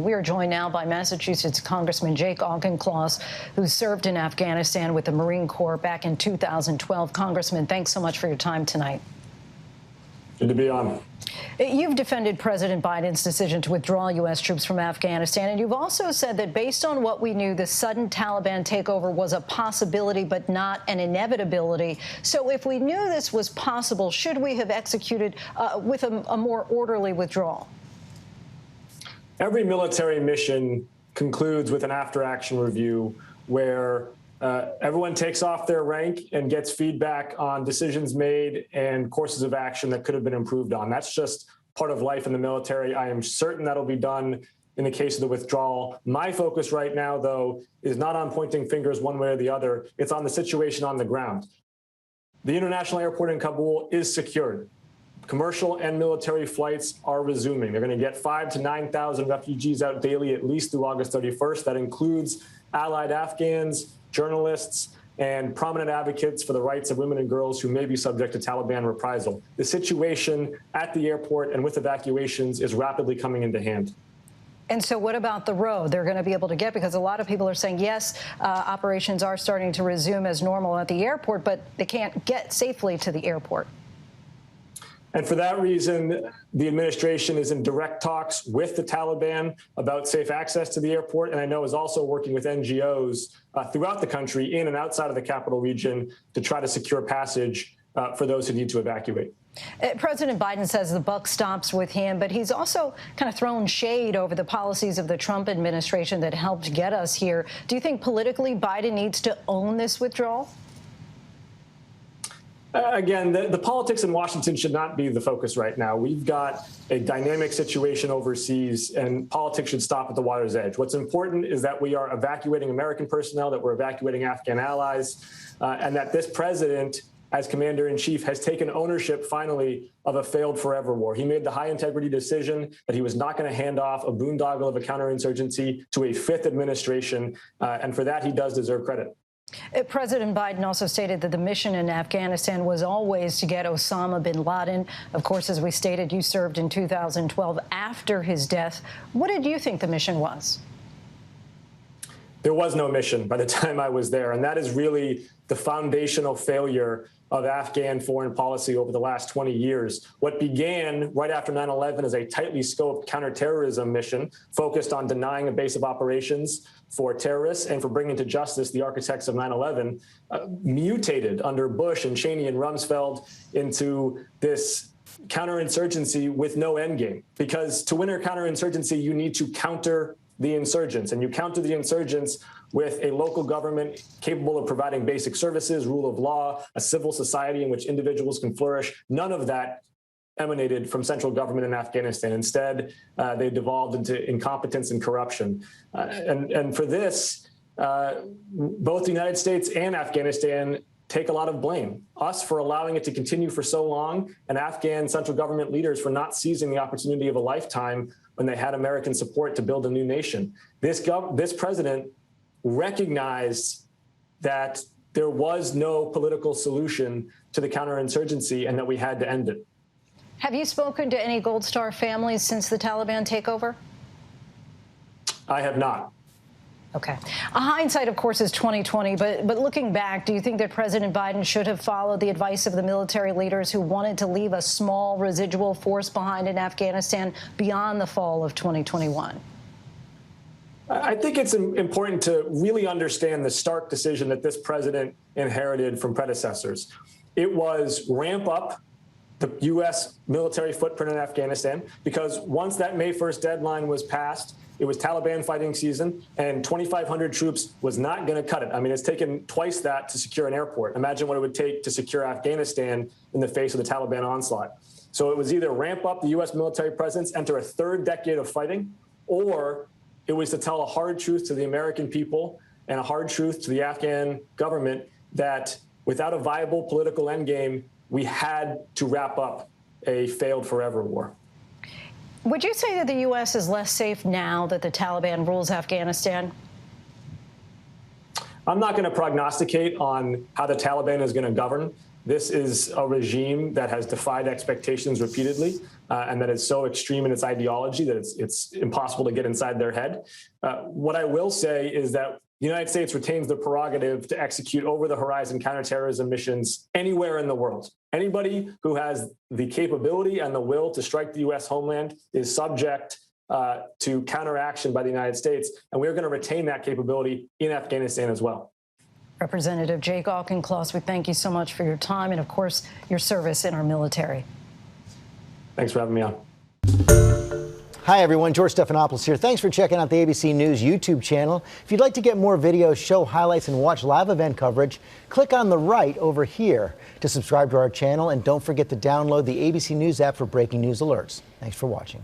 We are joined now by Massachusetts Congressman Jake Auchincloss, who served in Afghanistan with the Marine Corps back in 2012. Congressman, thanks so much for your time tonight. Good to be on. You've defended President Biden's decision to withdraw U.S. troops from Afghanistan, and you've also said that based on what we knew, the sudden Taliban takeover was a possibility but not an inevitability. So if we knew this was possible, should we have executed with a more orderly withdrawal? Every military mission concludes with an after-action review where everyone takes off their rank and gets feedback on decisions made and courses of action that could have been improved on. That's just part of life in the military. I am certain that'll be done in the case of the withdrawal. My focus right now, though, is not on pointing fingers one way or the other. It's on the situation on the ground. The international airport in Kabul is secured. Commercial and military flights are resuming. They're going to get 5,000 to 9,000 refugees out daily, at least through August 31st. That includes allied Afghans, journalists, and prominent advocates for the rights of women and girls who may be subject to Taliban reprisal. The situation at the airport and with evacuations is rapidly coming into hand. And so what about the road they're going to be able to get? Because a lot of people are saying, yes, operations are starting to resume as normal at the airport, but they can't get safely to the airport. And for that reason, the administration is in direct talks with the Taliban about safe access to the airport, and I know is also working with NGOs throughout the country, in and outside of the capital region, to try to secure passage for those who need to evacuate. President Biden says the buck stops with him, but he's also kind of thrown shade over the policies of the Trump administration that helped get us here. Do you think politically Biden needs to own this withdrawal? Again, the politics in Washington should not be the focus right now. We've got a dynamic situation overseas, and politics should stop at the water's edge. What's important is that we are evacuating American personnel, that we're evacuating Afghan allies, and that this president, as commander-in-chief, has taken ownership, finally, of a failed forever war. He made the high-integrity decision that he was not going to hand off a boondoggle of a counterinsurgency to a fifth administration, and for that, he does deserve credit. President Biden also stated that the mission in Afghanistan was always to get Osama bin Laden. Of course, as we stated, you served in 2012 after his death. What did you think the mission was? There was no mission by the time I was there, and that is really the foundational failure of Afghan foreign policy over the last 20 years. What began right after 9/11 as a tightly scoped counterterrorism mission focused on denying a base of operations for terrorists and for bringing to justice the architects of 9/11, mutated under Bush and Cheney and Rumsfeld into this counterinsurgency with no endgame. Because to win a counterinsurgency, you need to counter the insurgents, and you counter the insurgents with a local government capable of providing basic services, rule of law, a civil society in which individuals can flourish. None of that emanated from central government in Afghanistan. Instead, they devolved into incompetence and corruption. And for this, both the United States and Afghanistan take a lot of blame. Us for allowing it to continue for so long, and Afghan central government leaders for not seizing the opportunity of a lifetime when they had American support to build a new nation. This president recognized that there was no political solution to the counterinsurgency and that we had to end it. Have you spoken to any Gold Star families since the Taliban takeover? I have not. Okay. Hindsight, of course, is 20/20, but looking back, do you think that President Biden should have followed the advice of the military leaders who wanted to leave a small residual force behind in Afghanistan beyond the fall of 2021? I think it's important to really understand the stark decision that this president inherited from predecessors. It was ramp up the U.S. military footprint in Afghanistan, because once that May 1st deadline was passed, it was Taliban fighting season, and 2,500 troops was not going to cut it. I mean, it's taken twice that to secure an airport. Imagine what it would take to secure Afghanistan in the face of the Taliban onslaught. So it was either ramp up the U.S. military presence, enter a third decade of fighting, or it was to tell a hard truth to the American people and a hard truth to the Afghan government that without a viable political endgame, we had to wrap up a failed forever war. Would you say that the U.S. is less safe now that the Taliban rules Afghanistan? I'm not going to prognosticate on how the Taliban is going to govern. This is a regime that has defied expectations repeatedly. and that is so extreme in its ideology that it's impossible to get inside their head. What I will say is that the United States retains the prerogative to execute over-the-horizon counterterrorism missions anywhere in the world. Anybody who has the capability and the will to strike the U.S. homeland is subject to counteraction by the United States, and we're going to retain that capability in Afghanistan as well. Representative Jake Auchincloss, we thank you so much for your time and, of course, your service in our military. Thanks for having me on. Hi, everyone. George Stephanopoulos here. Thanks for checking out the ABC News YouTube channel. If you'd like to get more videos, show highlights, and watch live event coverage, click on the right over here to subscribe to our channel. And don't forget to download the ABC News app for breaking news alerts. Thanks for watching.